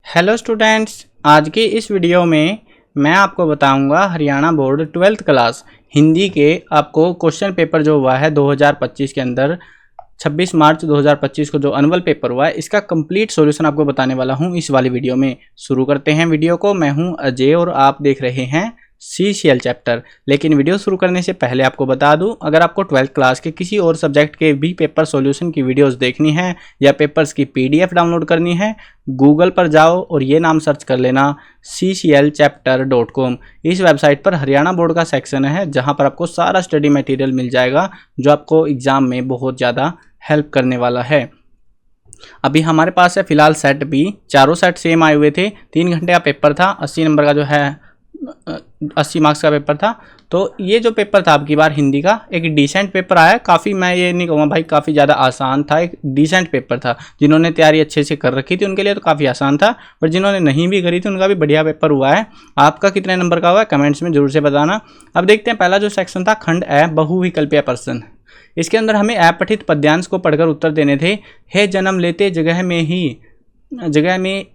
Hello students, आज की इस वीडियो में मैं आपको बताऊंगा Haryana board 12th class Hindi के आपको क्वेश्चन पेपर जो हुआ है 2025 के अंदर 26 मार्च 2025 को जो एनुअल पेपर हुआ है इसका कंप्लीट सॉल्यूशन आपको बताने वाला हूं इस वाली वीडियो में। शुरू करते हैं वीडियो को। मैं हूं अजय और आप देख रहे हैं CCL चैप्टर। लेकिन वीडियो शुरू करने से पहले आपको बता दूं, अगर आपको 12th क्लास के किसी और सब्जेक्ट के भी पेपर सॉल्यूशन की वीडियोस देखनी है या पेपर्स की PDF डाउनलोड करनी है, गूगल पर जाओ और ये नाम सर्च कर लेना cclchapter.com। इस वेबसाइट पर हरियाणा बोर्ड का सेक्शन है जहां पर आपको सारा स्टडी मटेरियल मिल जाएगा जो आपको एग्जाम में बहुत ज़्यादा हेल्प करने वाला है। अभी हमारे पास है फिलहाल सेट बी, चारों सेट सेम आए हुए थे। 3 घंटे का पेपर था, 80 नंबर का जो है 80 मार्क्स का पेपर था। तो ये जो पेपर था आपकी बार हिंदी का एक डिसेंट पेपर आया। काफ़ी, मैं ये नहीं कहूँगा भाई काफ़ी ज़्यादा आसान था, एक डिसेंट पेपर था। जिन्होंने तैयारी अच्छे से कर रखी थी उनके लिए तो काफ़ी आसान था, पर जिन्होंने नहीं भी करी थी उनका भी बढ़िया पेपर हुआ है। आपका कितने नंबर का हुआ है कमेंट्स में जरूर से बताना। अब देखते हैं पहला जो सेक्शन था खंड ए, बहुविकल्पीय प्रश्न। इसके अंदर हमें अपठित पद्यांश को पढ़कर उत्तर देने थे। हे जन्म लेते जगह में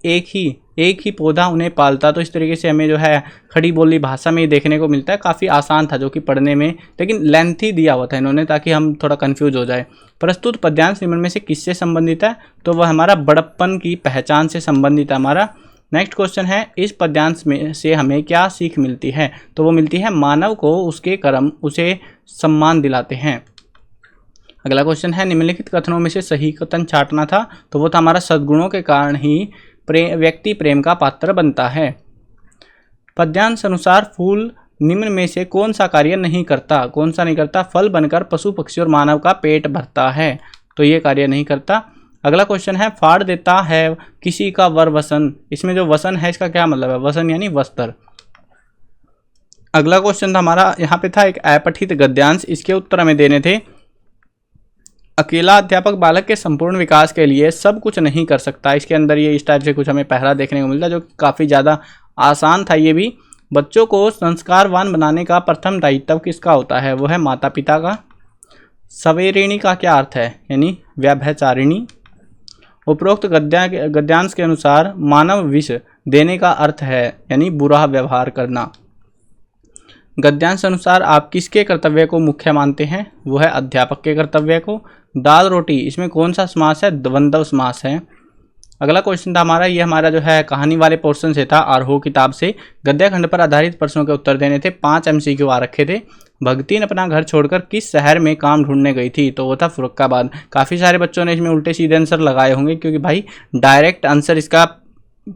एक ही पौधा उन्हें पालता। तो इस तरीके से हमें जो है खड़ी बोली भाषा में देखने को मिलता है। काफ़ी आसान था जो कि पढ़ने में, लेकिन लेंथी दिया हुआ था इन्होंने ताकि हम थोड़ा कंफ्यूज हो जाए। प्रस्तुत पद्यांश निम्न में से किससे संबंधित है? तो वह हमारा बड़प्पन की पहचान से संबंधित है हमारा। नेक्स्ट क्वेश्चन है, इस पद्यांश में से हमें क्या सीख मिलती है? तो वो मिलती है मानव को उसके कर्म उसे सम्मान दिलाते हैं। अगला क्वेश्चन है, निम्नलिखित कथनों में से सही कथन छांटना था। तो वो था हमारा सद्गुणों के कारण ही व्यक्ति प्रेम का पात्र बनता है। पद्यांश अनुसार फूल निम्न में से कौन सा कार्य नहीं करता? कौन सा नहीं करता? फल बनकर पशु पक्षी और मानव का पेट भरता है, तो ये कार्य नहीं करता। अगला क्वेश्चन है, फाड़ देता है किसी का वर वसन। इसमें जो वसन है इसका क्या मतलब है? वसन यानी वस्त्र। अगला क्वेश्चन था हमारा, यहाँ पे था एक अपठित गद्यांश, इसके उत्तर हमें देने थे। अकेला अध्यापक बालक के संपूर्ण विकास के लिए सब कुछ नहीं कर सकता। इसके अंदर ये इस टाइप से कुछ हमें पहला देखने को मिलता है जो काफ़ी ज़्यादा आसान था। ये भी, बच्चों को संस्कारवान बनाने का प्रथम दायित्व किसका होता है? वो है माता पिता का। सवेरिणी का क्या अर्थ है? यानी व्यभिचारिणी। उपरोक्त गद्यांश के अनुसार मानव विष देने का अर्थ है यानी बुरा व्यवहार करना। गद्यांश अनुसार आप किसके कर्तव्य को मुख्य मानते हैं? वो है अध्यापक के कर्तव्य को। दाल रोटी, इसमें कौन सा समास है? द्वंद्व समास है। अगला क्वेश्चन था हमारा, ये हमारा जो है कहानी वाले पोर्शन से था, आरोह किताब से। गद्य खंड पर आधारित प्रश्नों के उत्तर देने थे। 5 MCQ आ रखे थे। भगतीन अपना घर छोड़कर किस शहर में काम ढूंढने गई थी? तो वो था फर्रुखाबाद। काफ़ी सारे बच्चों ने इसमें उल्टे सीधे आंसर लगाए होंगे क्योंकि भाई डायरेक्ट आंसर इसका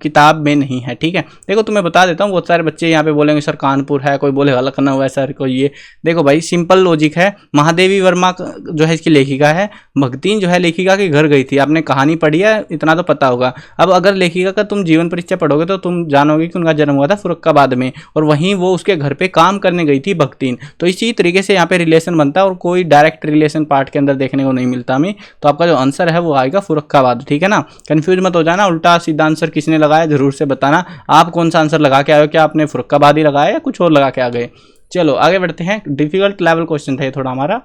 किताब में नहीं है। ठीक है, देखो तुम्हें बता देता हूँ, बहुत सारे बच्चे यहाँ पे बोलेंगे सर कानपुर है, कोई बोलेगा लखनऊ है सर, कोई ये। देखो भाई सिंपल लॉजिक है। महादेवी वर्मा जो है इसकी लेखिका है। भगतीन जो है लेखिका के घर गई थी। आपने कहानी पढ़ी है, इतना तो पता होगा। अब अगर लेखिका का तुम जीवन परिचय पढ़ोगे तो तुम जानोगे कि उनका जन्म हुआ था फर्रुखाबाद में और वहीं वो उसके घर पे काम करने गई थी भगतीन। तो इसी तरीके से यहाँ पे रिलेशन बनता है और कोई डायरेक्ट रिलेशन पार्ट के अंदर देखने को नहीं मिलता हमें। तो आपका जो आंसर है वो आएगा फर्रुखाबाद। ठीक है ना, कंफ्यूज मत हो जाना। उल्टा सीधा आंसर किसने लगाया जरूर से बताना। आप कौन सा आंसर लगा के आए हो? क्या आपने फर्रुखाबाद ही लगाया या कुछ और लगा के आ गए? चलो आगे बढ़ते हैं। डिफिकल्ट लेवल क्वेश्चन था ये थोड़ा हमारा।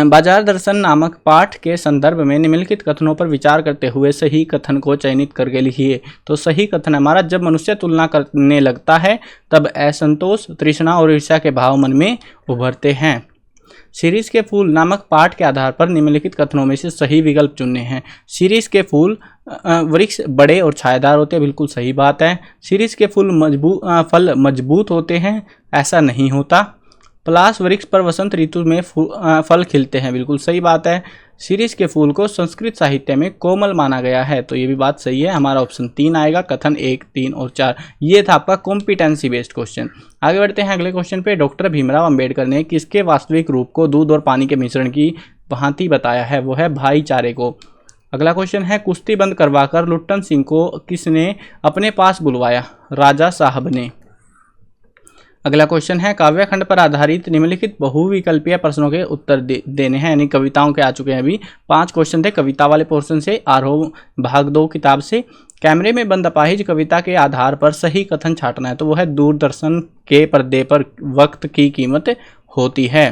बाजार दर्शन नामक पाठ के संदर्भ में निम्नलिखित कथनों पर विचार करते हुए सही कथन को चयनित करके लिखिए। तो सही कथन हमारा, जब मनुष्य तुलना करने लगता है तब असंतोष, तृष्णा और ईर्ष्या के भाव मन में उभरते हैं। शिरीष के फूल नामक पाठ के आधार पर निम्नलिखित कथनों में से सही विकल्प चुनने हैं। शिरीष के फूल वृक्ष बड़े और छायादार होते हैं, बिल्कुल सही बात है। शिरीष के फल मजबूत होते हैं, ऐसा नहीं होता। पलाश वृक्ष पर वसंत ऋतु में फल खिलते हैं, बिल्कुल सही बात है। शिरीष के फूल को संस्कृत साहित्य में कोमल माना गया है, तो ये भी बात सही है। हमारा ऑप्शन 3 आएगा, कथन 1, 3 और 4। ये था आपका कॉम्पिटेंसी बेस्ड क्वेश्चन। आगे बढ़ते हैं अगले क्वेश्चन पे। डॉक्टर भीमराव अंबेडकर ने किसके वास्तविक रूप को दूध और पानी के मिश्रण की भांति बताया है? वो है भाईचारे को। अगला क्वेश्चन है, कुश्ती बंद करवाकर लुट्टन सिंह को किसने अपने पास बुलवाया? राजा साहब ने। अगला क्वेश्चन है, काव्य खंड पर आधारित निम्नलिखित बहुविकल्पीय प्रश्नों के उत्तर देने हैं, यानी कविताओं के आ चुके हैं अभी। 5 क्वेश्चन थे कविता वाले पोर्शन से, आरोह भाग 2 किताब से। कैमरे में बंद अपाहिज कविता के आधार पर सही कथन छांटना है। तो वो है दूरदर्शन के पर्दे पर वक्त की कीमत होती है।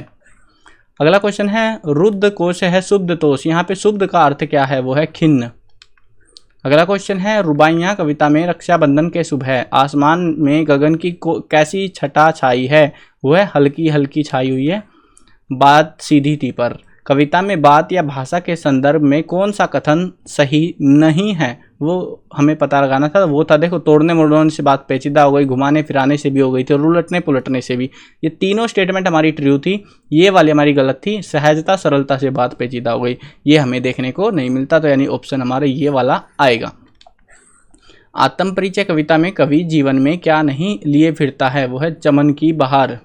अगला क्वेश्चन है, रुद्ध कोश है शुद्ध तोष। यहाँ पे शुद्ध का अर्थ क्या है? वो है खिन्न। अगला क्वेश्चन है, रुबाइयाँ कविता में रक्षाबंधन के सुबह आसमान में गगन की कैसी छटा छाई है? वह हल्की हल्की छाई हुई है, बात सीधी थी पर। कविता में बात या भाषा के संदर्भ में कौन सा कथन सही नहीं है वो हमें पता लगाना था। वो था, देखो, तोड़ने मोड़ने से बात पेचीदा हो गई, घुमाने फिराने से भी हो गई थी, और उलटने पुलटने से भी। ये तीनों स्टेटमेंट हमारी ट्रू थी, ये वाली हमारी गलत थी। सहजता सरलता से बात पेचीदा हो गई, ये हमें देखने को नहीं मिलता, तो यानी ऑप्शन हमारा ये वाला आएगा। आत्म परिचय कविता में कवि जीवन में क्या नहीं लिए फिरता है? वो है चमन की बहार।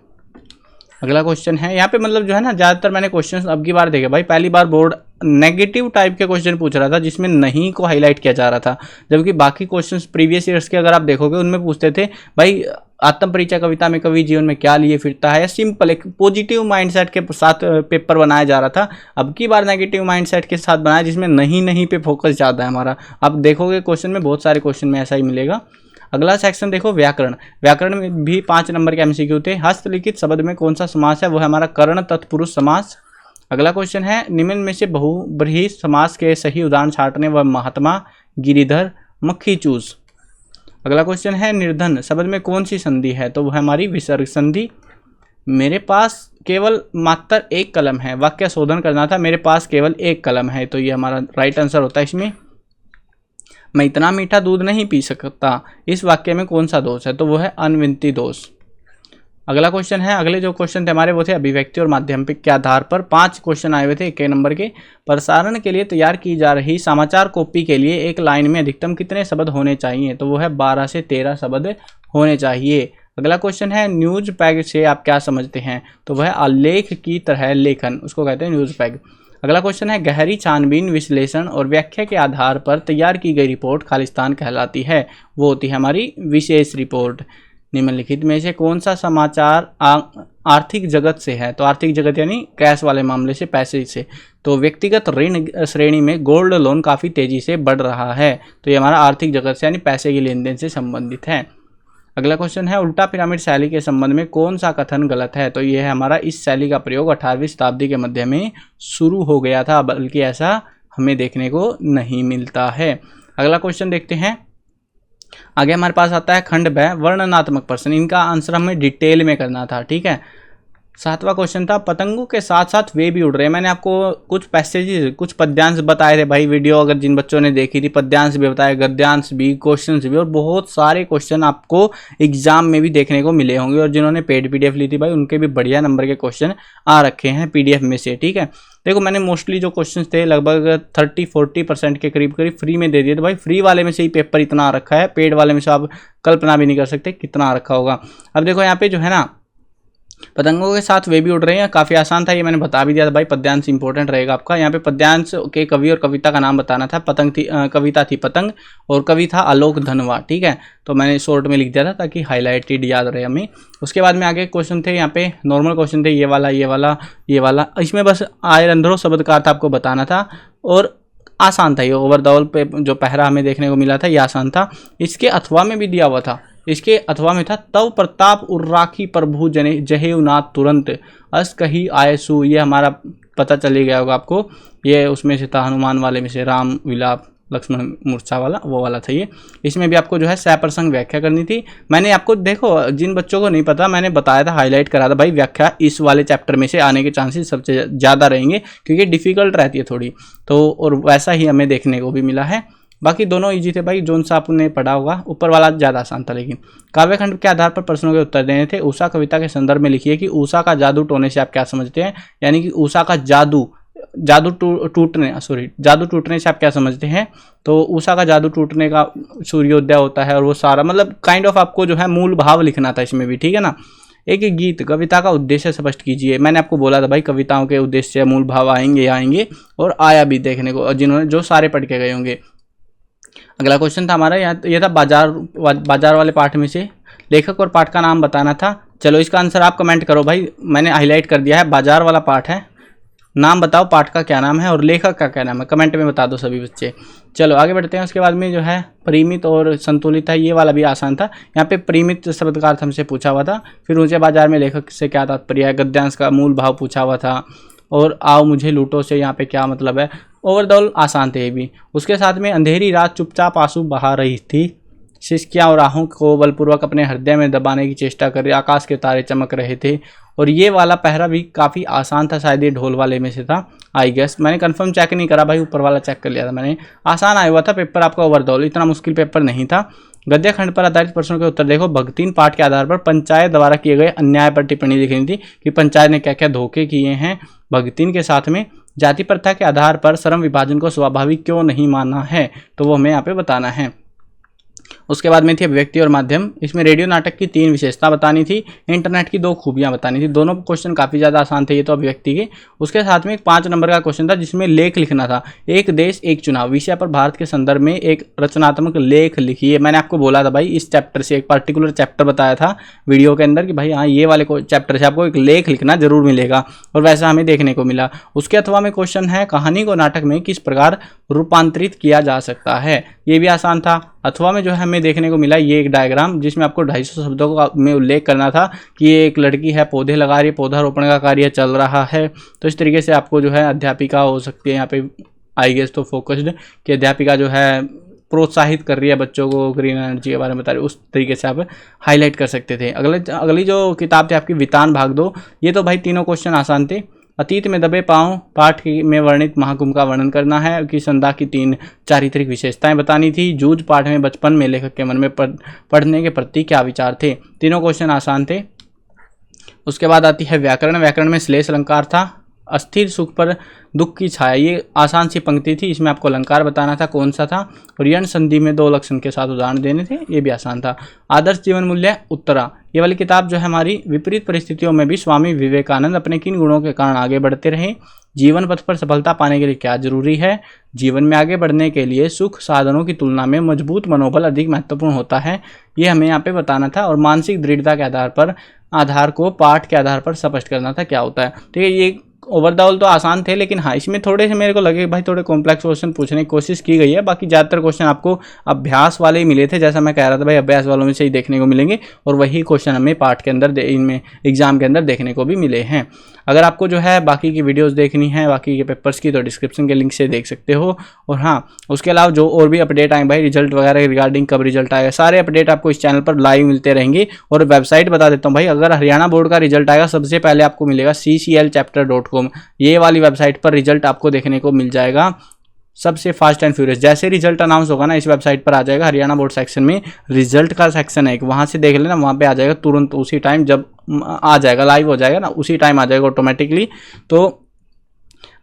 अगला क्वेश्चन है, यहाँ पे मतलब जो है ना, ज़्यादातर मैंने क्वेश्चन अब की बार देखे भाई, पहली बार बोर्ड नेगेटिव टाइप के क्वेश्चन पूछ रहा था जिसमें नहीं को हाईलाइट किया जा रहा था, जबकि बाकी क्वेश्चंस प्रीवियस ईयर्स के अगर आप देखोगे उनमें पूछते थे भाई आत्म परिचय कविता में कवि जीवन में क्या लिए फिरता है, या सिंपल एक पॉजिटिव माइंडसेट के साथ पेपर बनाया जा रहा था। अब की बार नेगेटिव माइंडसेट के साथ बनाया जिसमें नहीं पे फोकस ज़्यादा है हमारा। आप देखोगे क्वेश्चन में, बहुत सारे क्वेश्चन में ऐसा ही मिलेगा। अगला सेक्शन देखो, व्याकरण। व्याकरण में भी 5 नंबर के एमसीक्यू थे। हस्तलिखित शब्द में कौन सा समास है? वो है हमारा कर्ण तत्पुरुष समास। अगला क्वेश्चन है, निम्न में से बहुब्रीहि समास के सही उदाहरण छांटने व महात्मा, गिरिधर, मक्खी चूस। अगला क्वेश्चन है, निर्धन शब्द में कौन सी संधि है? तो वो है हमारी विसर्ग संधि। मेरे पास केवल मात्र एक कलम है, वाक्य शोधन करना था, मेरे पास केवल एक कलम है, तो ये हमारा राइट आंसर होता है इसमें। मैं इतना मीठा दूध नहीं पी सकता, इस वाक्य में कौन सा दोष है? तो वो है अनविनती दोष। अगला क्वेश्चन है, अगले जो क्वेश्चन थे हमारे वो थे अभिव्यक्ति और माध्यमिक के आधार पर। 5 क्वेश्चन आए हुए थे 1 नंबर के। प्रसारण के लिए तैयार की जा रही समाचार कॉपी के लिए एक लाइन में अधिकतम कितने शब्द होने चाहिए? तो वो है 12 से 13 शब्द होने चाहिए। अगला क्वेश्चन है, न्यूज पैग से आप क्या समझते हैं? तो वह आलेख की तरह लेखन, उसको कहते हैं न्यूज पैग। अगला क्वेश्चन है, गहरी छानबीन, विश्लेषण और व्याख्या के आधार पर तैयार की गई रिपोर्ट खालिस्तान कहलाती है। वो होती है हमारी विशेष रिपोर्ट। निम्नलिखित में से कौन सा समाचार आर्थिक जगत से है? तो आर्थिक जगत यानी कैश वाले मामले से, पैसे से। तो व्यक्तिगत ऋण श्रेणी में गोल्ड लोन काफ़ी तेजी से बढ़ रहा है, तो ये हमारा आर्थिक जगत से यानी पैसे के लेन देन से संबंधित है। अगला क्वेश्चन है, उल्टा पिरामिड शैली के संबंध में कौन सा कथन गलत है? तो ये है हमारा, इस शैली का प्रयोग 18वीं शताब्दी के मध्य में शुरू हो गया था, बल्कि ऐसा हमें देखने को नहीं मिलता है। अगला क्वेश्चन देखते हैं। आगे हमारे पास आता है खंड ब, वर्णनात्मक प्रश्न। इनका आंसर हमें डिटेल में करना था, ठीक है। 7वां क्वेश्चन था, पतंगों के साथ साथ वे भी उड़ रहे हैं। मैंने आपको कुछ पैसेजेस, कुछ पद्यांश बताए थे भाई, वीडियो अगर जिन बच्चों ने देखी थी, पद्यांश भी बताए, गद्यांश भी, क्वेश्चंस भी, और बहुत सारे क्वेश्चन आपको एग्जाम में भी देखने को मिले होंगे। और जिन्होंने पेड पीडीएफ ली थी भाई, उनके भी बढ़िया नंबर के क्वेश्चन आ रखे हैं पीडीएफ में से, ठीक है। देखो, मैंने मोस्टली जो क्वेश्चंस थे लगभग 30-40% के करीब फ्री में दे दिए। तो भाई फ्री वाले में से ही पेपर इतना आ रखा है, पेड वाले में से आप कल्पना भी नहीं कर सकते कितना आ रखा होगा। अब देखो यहाँ पे जो है ना, पतंगों के साथ वे भी उड़ रहे हैं, काफ़ी आसान था, ये मैंने बता भी दिया था भाई। पद्यांश इंपॉर्टेंट रहेगा आपका। यहाँ पे पद्यांश के कवि और कविता का नाम बताना था। पतंग थी, कविता थी पतंग, और कवि था आलोक धनवा, ठीक है। तो मैंने शॉर्ट में लिख दिया था ताकि हाईलाइटेड याद रहे हमें। उसके बाद में आगे क्वेश्चन थे, यहाँ पे नॉर्मल क्वेश्चन थे, ये वाला ये वाला ये वाला। इसमें बस आयर अंधरो शब्द का अर्थ आपको बताना था, और आसान था ये। ओवर द ऑल पे जो पहरा हमें देखने को मिला था ये आसान था। इसके अथवा में भी दिया हुआ था, इसके अथवा में था, तव प्रताप उर्राखी प्रभु जने जहे उनाथ तुरंत अस कही आयसु। ये हमारा पता चले गया होगा आपको, ये उसमें से था, हनुमान वाले में से, राम विलाप लक्ष्मण मूर्छा वाला, वो वाला था ये। इसमें भी आपको जो है सप्रसंग व्याख्या करनी थी। मैंने आपको, देखो जिन बच्चों को नहीं पता, मैंने बताया था, हाईलाइट करा था भाई, व्याख्या इस वाले चैप्टर में से आने के चांसेस सबसे ज़्यादा रहेंगे, क्योंकि डिफिकल्ट रहती है थोड़ी तो, और वैसा ही हमें देखने को भी मिला है। बाकी दोनों इजी थे भाई, जोन सा आपने पढ़ा होगा। ऊपर वाला ज़्यादा आसान था। लेकिन काव्यखंड के आधार पर प्रश्नों के उत्तर देने थे। उषा कविता के संदर्भ में लिखिए कि उषा का जादू टोने से आप क्या समझते हैं, यानी कि उषा का जादू टूटने से आप क्या समझते हैं। तो उषा का जादू टूटने का सूर्योदय होता है, और वो सारा मतलब काइंड ऑफ आपको जो है मूल भाव लिखना था इसमें भी, ठीक है ना। एक गीत, कविता का उद्देश्य स्पष्ट कीजिए। मैंने आपको बोला था भाई, कविताओं के उद्देश्य मूल भाव आएंगे, और आया भी देखने को, जिन्होंने जो सारे पढ़ के गए होंगे। अगला क्वेश्चन था हमारा, ये था बाजार वाले पाठ में से लेखक और पाठ का नाम बताना था। चलो इसका आंसर आप कमेंट करो भाई, मैंने हाईलाइट कर दिया है, बाजार वाला पाठ है। नाम बताओ पाठ का क्या नाम है और लेखक का क्या नाम है, कमेंट में बता दो सभी बच्चे। चलो आगे बढ़ते हैं। उसके बाद में जो है परिमित और संतुलित है, ये वाला भी आसान था। यहाँ पे परिमित शब्द का अर्थ हमसे पूछा हुआ था। फिर ऊंचे बाजार में लेखक से क्या तात्पर्य है, गद्यांश का मूल भाव पूछा हुआ था, और आओ मुझे लूटो से यहाँ पे क्या मतलब है। ओवर द ऑल आसान थे ये भी। उसके साथ में अंधेरी रात चुपचाप आंसू बहा रही थी, सिसकियाँ और आहों को बलपूर्वक अपने हृदय में दबाने की चेष्टा कर रही, आकाश के तारे चमक रहे थे। और ये वाला पहरा भी काफ़ी आसान था, शायद ये ढोल वाले में से था आई गेस, मैंने कंफर्म चेक नहीं करा भाई, ऊपर वाला चेक कर लिया था मैंने। आसान आया हुआ था पेपर आपका ओवर द ऑल, इतना मुश्किल पेपर नहीं था। गद्य खंड पर आधारित प्रश्नों के उत्तर देखो। भगतीन पाठ के आधार पर पंचायत द्वारा किए गए अन्याय पर टिप्पणी लिखनी थी कि पंचायत ने क्या क्या धोखे किए हैं भगतीन के साथ में। जाति प्रथा के आधार पर श्रम विभाजन को स्वाभाविक क्यों नहीं माना है, तो वो हमें यहाँ पे बताना है। उसके बाद में थी अभिव्यक्ति और माध्यम, इसमें रेडियो नाटक की 3 विशेषता बतानी थी, इंटरनेट की 2 खूबियां बतानी थी। दोनों क्वेश्चन काफ़ी ज़्यादा आसान थे ये तो अभिव्यक्ति के। उसके साथ में एक 5 नंबर का क्वेश्चन था जिसमें लेख लिखना था, एक देश एक चुनाव विषय पर भारत के संदर्भ में एक रचनात्मक लेख लिखिए। मैंने आपको बोला था भाई इस चैप्टर से, एक पर्टिकुलर चैप्टर बताया था वीडियो के अंदर कि भाई हाँ ये वाले चैप्टर से आपको एक लेख लिखना जरूर मिलेगा, और वैसा हमें देखने को मिला। उसके अथवा में क्वेश्चन है कहानी को नाटक में किस प्रकार रूपांतरित किया जा सकता है, ये भी आसान था। अथवा में जो है हमें देखने को मिला ये एक डायग्राम जिसमें आपको 250 शब्दों का में उल्लेख करना था कि ये एक लड़की है, पौधे लगा रही है, पौधारोपण का कार्य चल रहा है। तो इस तरीके से आपको जो है अध्यापिका हो सकती है यहाँ पे आई गेस तो फोकस्ड कि अध्यापिका जो है प्रोत्साहित कर रही है बच्चों को ग्रीन एनर्जी के बारे में बता रही है, उस तरीके से आप हाईलाइट कर सकते थे। अगली जो किताब थी आपकी वितान भाग 2, ये तो भाई तीनों क्वेश्चन आसान थे। अतीत में दबे पांव पाठ में वर्णित महाकुंभ का वर्णन करना है कि संध्या की 3 चारित्रिक विशेषताएं बतानी थी। जूझ पाठ में बचपन में लेखक के मन में पढ़ने के प्रति क्या विचार थे, तीनों क्वेश्चन आसान थे। उसके बाद आती है व्याकरण, व्याकरण में श्लेष अलंकार था। अस्थिर सुख पर दुख की छाया, ये आसान सी पंक्ति थी, इसमें आपको अलंकार बताना था कौन सा था। और यण संधि में 2 लक्षण के साथ उदाहरण देने थे, ये भी आसान था। आदर्श जीवन मूल्य उत्तरा, ये वाली किताब जो है हमारी विपरीत परिस्थितियों में भी स्वामी विवेकानंद अपने किन गुणों के कारण आगे बढ़ते रहे, जीवन पथ पर सफलता पाने के लिए क्या जरूरी है, जीवन में आगे बढ़ने के लिए सुख साधनों की तुलना में मजबूत मनोबल अधिक महत्वपूर्ण होता है, ये हमें यहाँ पे बताना था। और मानसिक दृढ़ता के आधार को पाठ के आधार पर स्पष्ट करना था क्या होता है। ठीक है, ये ओवर द ऑल तो आसान थे, लेकिन हाँ इसमें थोड़े से मेरे को लगे भाई थोड़े कॉम्प्लेक्स क्वेश्चन पूछने की कोशिश की गई है। बाकी ज़्यादातर क्वेश्चन आपको अभ्यास वाले ही मिले थे, जैसा मैं कह रहा था भाई अभ्यास वालों में से ही देखने को मिलेंगे, और वही क्वेश्चन हमें पाठ के अंदर इनमें एग्जाम के अंदर देखने को भी मिले हैं। अगर आपको जो है बाकी की वीडियोस देखनी है बाकी के पेपर्स की, तो डिस्क्रिप्शन के लिंक से देख सकते हो। और हाँ उसके अलावा जो और भी अपडेट आए भाई रिजल्ट वगैरह रिगार्डिंग कब रिजल्ट आएगा, सारे अपडेट आपको इस चैनल पर लाइव मिलते रहेंगे। और वेबसाइट बता देता हूँ भाई, अगर हरियाणा बोर्ड का रिजल्ट आएगा सबसे पहले आपको मिलेगा cclchapter.com, ये वाली वेबसाइट पर रिजल्ट आपको देखने को मिल जाएगा सबसे फास्ट एंड फ्यूरियस। जैसे रिजल्ट अनाउंस होगा ना इस वेबसाइट पर आ जाएगा, हरियाणा बोर्ड सेक्शन में रिजल्ट का सेक्शन है, वहाँ से देख लेना, वहाँ पे आ जाएगा तुरंत उसी टाइम, जब आ जाएगा लाइव हो जाएगा ना उसी टाइम आ जाएगा ऑटोमेटिकली। तो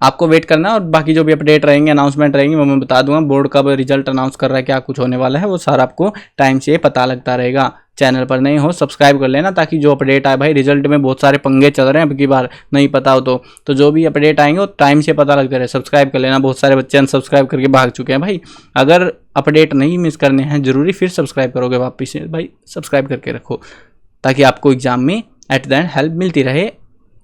आपको वेट करना, और बाकी जो भी अपडेट रहेंगे अनाउंसमेंट रहेंगे वो मैं बता दूंगा। बोर्ड कब रिजल्ट अनाउंस कर रहा है, क्या कुछ होने वाला है, वो सारा आपको टाइम से पता लगता रहेगा। चैनल पर नहीं हो सब्सक्राइब कर लेना, ताकि जो अपडेट आए भाई रिजल्ट में बहुत सारे पंगे चल रहे हैं, अब की बार नहीं पता हो तो जो भी अपडेट आएंगे वो टाइम से पता लगता रहे। सब्सक्राइब कर लेना, बहुत सारे बच्चे अनसब्सक्राइब करके भाग चुके हैं भाई। अगर अपडेट नहीं मिस करने हैं जरूरी, फिर सब्सक्राइब करोगे वापस से भाई, सब्सक्राइब करके रखो ताकि आपको एग्जाम में एट द एंड हेल्प मिलती रहे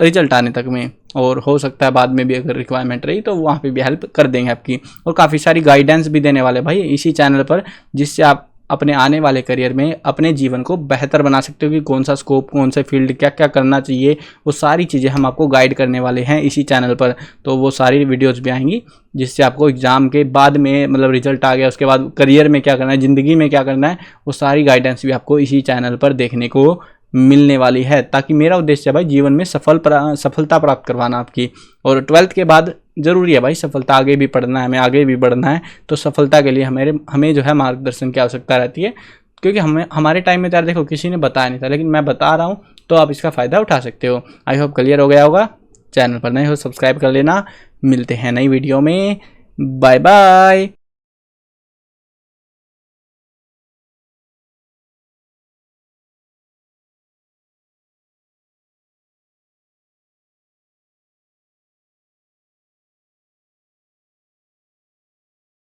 रिजल्ट आने तक में। और हो सकता है बाद में भी अगर रिक्वायरमेंट रही तो वहाँ पे भी हेल्प कर देंगे आपकी। और काफ़ी सारी गाइडेंस भी देने वाले भाई इसी चैनल पर, जिससे आप अपने आने वाले करियर में अपने जीवन को बेहतर बना सकते हो कि कौन सा स्कोप, कौन से फील्ड, क्या क्या करना चाहिए, वो सारी चीज़ें हम आपको गाइड करने वाले हैं इसी चैनल पर। तो वो सारी वीडियोज़ भी आएंगी जिससे आपको एग्जाम के बाद में, मतलब रिजल्ट आ गया उसके बाद करियर में क्या करना है, ज़िंदगी में क्या करना है, वो सारी गाइडेंस भी आपको इसी चैनल पर देखने को मिलने वाली है। ताकि मेरा उद्देश्य है भाई जीवन में सफलता प्राप्त करवाना आपकी। और 12th के बाद ज़रूरी है भाई सफलता, आगे भी पढ़ना है, हमें आगे भी बढ़ना है, तो सफलता के लिए हमें जो है मार्गदर्शन की आवश्यकता रहती है। क्योंकि हमारे टाइम में तो यार देखो किसी ने बताया नहीं था, लेकिन मैं बता रहा हूँ तो आप इसका फ़ायदा उठा सकते हो। आई होप क्लियर हो गया होगा। चैनल पर नए हो सब्सक्राइब कर लेना, मिलते हैं नई वीडियो में, बाय बाय।